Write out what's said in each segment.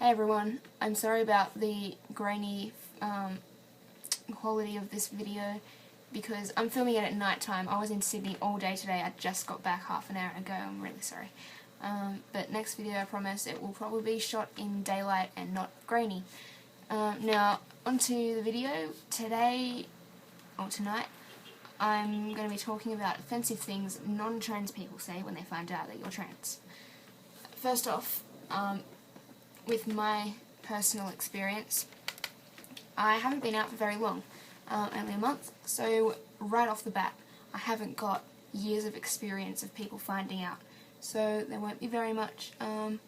Hey everyone, I'm sorry about the grainy quality of this video because I'm filming it at night time. I was in Sydney all day today. I just got back half an hour ago. I'm really sorry. But next video, I promise, it will probably be shot in daylight and not grainy. Now, onto the video. Today, or tonight, I'm going to be talking about offensive things non-trans people say when they find out that you're trans. First off, with my personal experience, I haven't been out for very long, only a month, so right off the bat, I haven't got years of experience of people finding out, so there won't be very much, I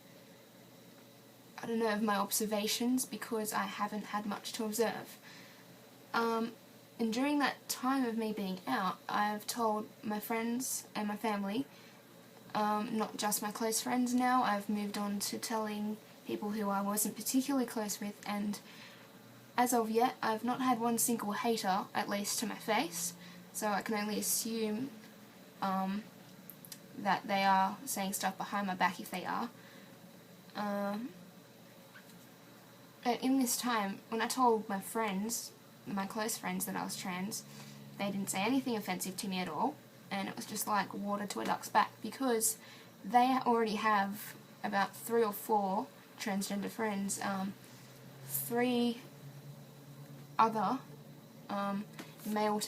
don't know, of my observations because I haven't had much to observe. And during that time of me being out, I've told my friends and my family, not just my close friends now, I've moved on to telling people who I wasn't particularly close with, and as of yet I've not had one single hater, at least to my face, so I can only assume that they are saying stuff behind my back if they are. But in this time, when I told my friends, my close friends, that I was trans, they didn't say anything offensive to me at all, and it was just like water to a duck's back, because they already have about 3 or 4 transgender friends, 3 other female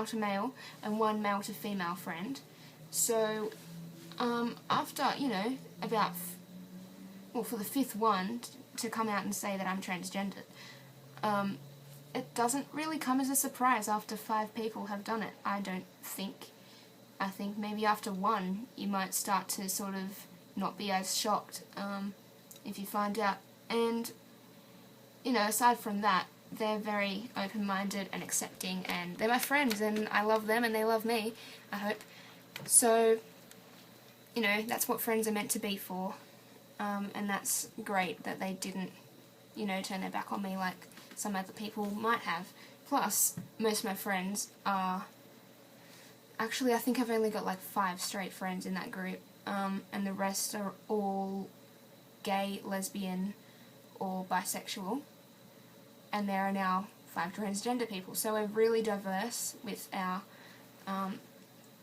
to male and 1 male to female friend. So after, about for the 5th one to come out and say that I'm transgendered, it doesn't really come as a surprise after 5 people have done it, I don't think. I think maybe after 1 you might start to sort of not be as shocked if you find out. And, aside from that, they're very open-minded and accepting, and they're my friends, and I love them and they love me, I hope. So, that's what friends are meant to be for, and that's great that they didn't, turn their back on me like some other people might have. Plus, most of my friends are... Actually, I think I've only got like 5 straight friends in that group, and the rest are all gay, lesbian, or bisexual, and there are now 5 transgender people, so we're really diverse with our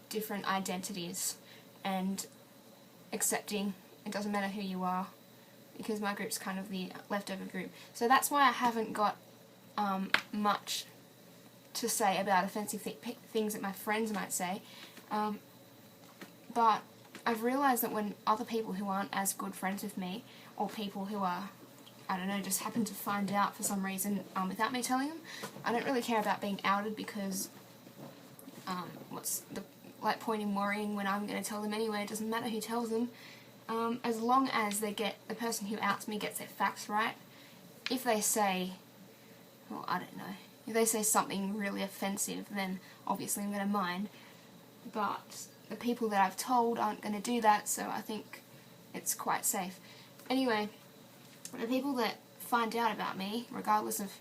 different identities and accepting. It doesn't matter who you are, because my group's kind of the leftover group. So that's why I haven't got much to say about offensive things that my friends might say, but I've realised that when other people who aren't as good friends with me, or people who are, I don't know, just happen to find out for some reason without me telling them, I don't really care about being outed, because what's the point in worrying when I'm going to tell them anyway? It doesn't matter who tells them, as long as the person who outs me gets their facts right. If they say, well, I don't know, if they say something really offensive, then obviously I'm going to mind, but the people that I've told aren't going to do that, so I think it's quite safe. Anyway, the people that find out about me, regardless of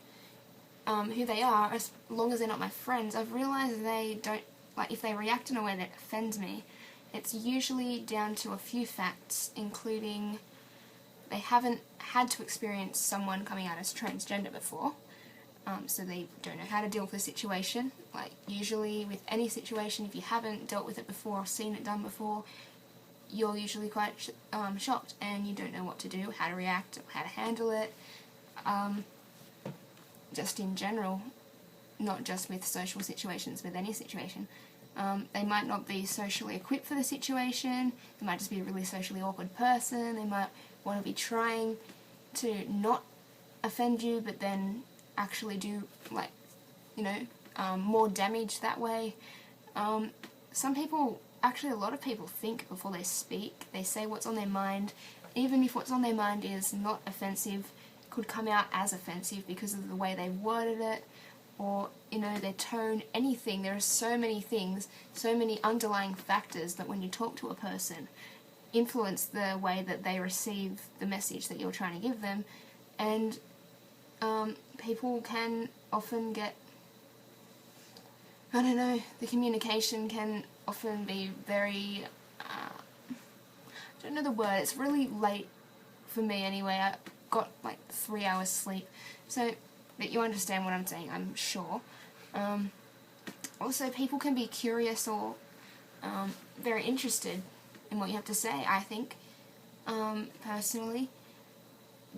who they are, as long as they're not my friends, I've realised they don't, if they react in a way that offends me, it's usually down to a few facts, including they haven't had to experience someone coming out as transgender before, so they don't know how to deal with the situation. Like, usually with any situation, if you haven't dealt with it before or seen it done before, you're usually quite shocked, and you don't know what to do, how to react, how to handle it, just in general, not just with social situations, with any situation. They might not be socially equipped for the situation, they might just be a really socially awkward person, they might want to be trying to not offend you, but then actually do, more damage that way. Some people, actually a lot of people, think before they speak. They say what's on their mind, even if what's on their mind is not offensive, could come out as offensive because of the way they worded it, or, their tone, anything. There are so many things, so many underlying factors that when you talk to a person, influence the way that they receive the message that you're trying to give them, and people can often get, I don't know, the communication can often be very, I don't know the word, it's really late for me anyway. I got like 3 hours sleep, so that you understand what I'm saying, I'm sure. Also, people can be curious or very interested in what you have to say, I think, personally,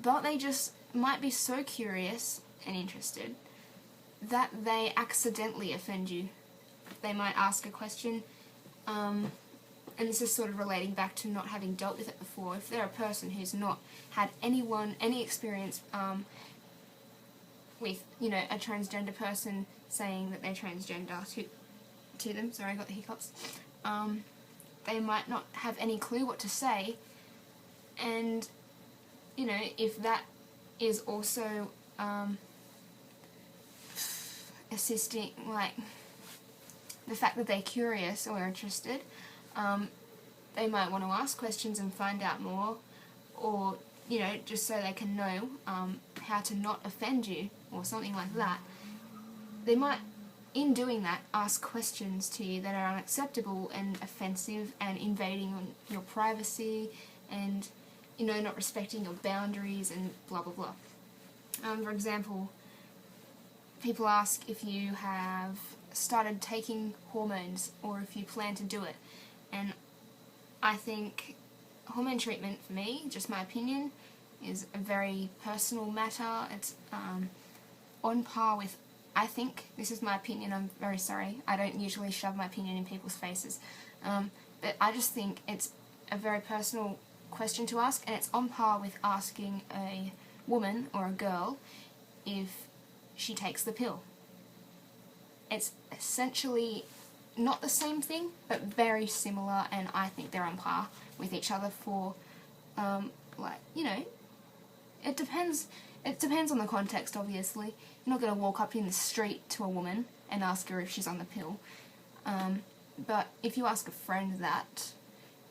but they just might be so curious and interested that they accidentally offend you. They might ask a question, and this is sort of relating back to not having dealt with it before. If they're a person who's not had any experience with, you know, a transgender person saying that they're transgender to them, sorry, I got the hiccups, they might not have any clue what to say, and, you know, if that is also assisting, like, the fact that they're curious or interested, they might want to ask questions and find out more, or, you know, just so they can know how to not offend you, or something like that. They might, in doing that, ask questions to you that are unacceptable and offensive and invading on your privacy and, you know, not respecting your boundaries and blah blah blah. For example, people ask if you have started taking hormones or if you plan to do it, and I think hormone treatment, for me, just my opinion, is a very personal matter. It's on par with, I think, this is my opinion, I'm very sorry, I don't usually shove my opinion in people's faces, but I just think it's a very personal question to ask, and it's on par with asking a woman or a girl if she takes the pill. It's essentially not the same thing, but very similar, and I think they're on par with each other for, like, you know, it depends on the context, obviously. You're not going to walk up in the street to a woman and ask her if she's on the pill, but if you ask a friend that,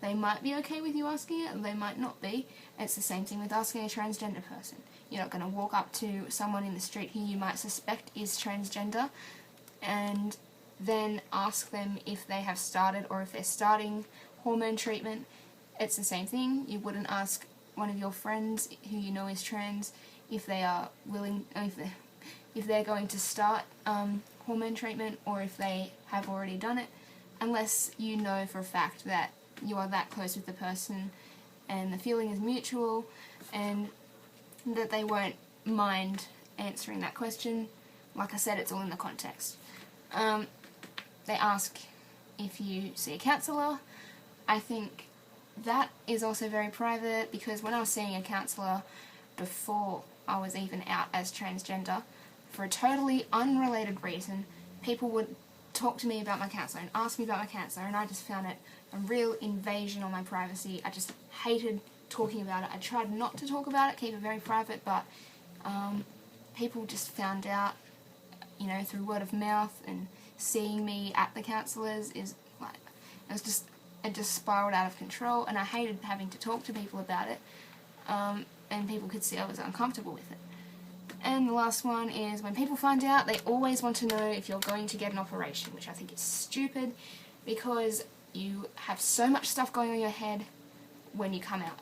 they might be okay with you asking it, and they might not be. It's the same thing with asking a transgender person. You're not going to walk up to someone in the street who you might suspect is transgender and then ask them if they have started or if they're starting hormone treatment. It's the same thing. You wouldn't ask one of your friends who you know is trans if they are willing, if they're going to start hormone treatment, or if they have already done it, unless you know for a fact that you are that close with the person and the feeling is mutual and that they won't mind answering that question. Like I said, it's all in the context. They ask if you see a counsellor. I think that is also very private, because when I was seeing a counsellor before I was even out as transgender, for a totally unrelated reason, people would talk to me about my counsellor and ask me about my counsellor, and I just found it a real invasion on my privacy. I just hated talking about it. I tried not to talk about it, keep it very private, but people just found out, you know, through word of mouth and seeing me at the counsellors, is like, it just spiraled out of control, and I hated having to talk to people about it, and people could see I was uncomfortable with it. And the last one is, when people find out, they always want to know if you're going to get an operation, which I think is stupid, because you have so much stuff going on in your head when you come out.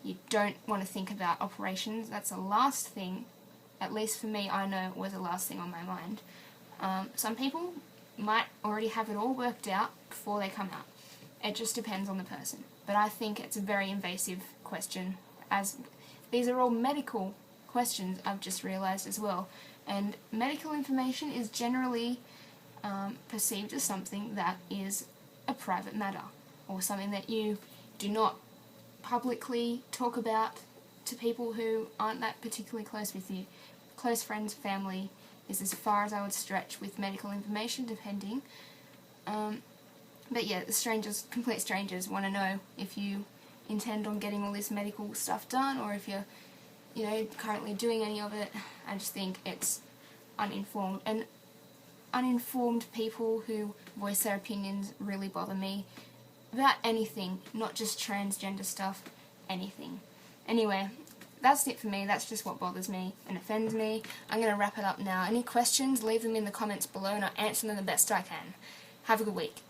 You don't want to think about operations. That's the last thing, at least for me, I know it was the last thing on my mind. Some people might already have it all worked out before they come out. It just depends on the person. But I think it's a very invasive question, as these are all medical questions, I've just realised as well. And medical information is generally perceived as something that is a private matter, or something that you do not publicly talk about to people who aren't that particularly close with you. Close friends, family is as far as I would stretch with medical information, depending. But yeah, the strangers, complete strangers, want to know if you intend on getting all this medical stuff done, or if you're, you know, currently doing any of it. I just think it's uninformed, and uninformed people who voice their opinions really bother me about anything, not just transgender stuff, anything. Anyway, that's it for me. That's just what bothers me and offends me. I'm going to wrap it up now. Any questions, leave them in the comments below and I'll answer them the best I can. Have a good week.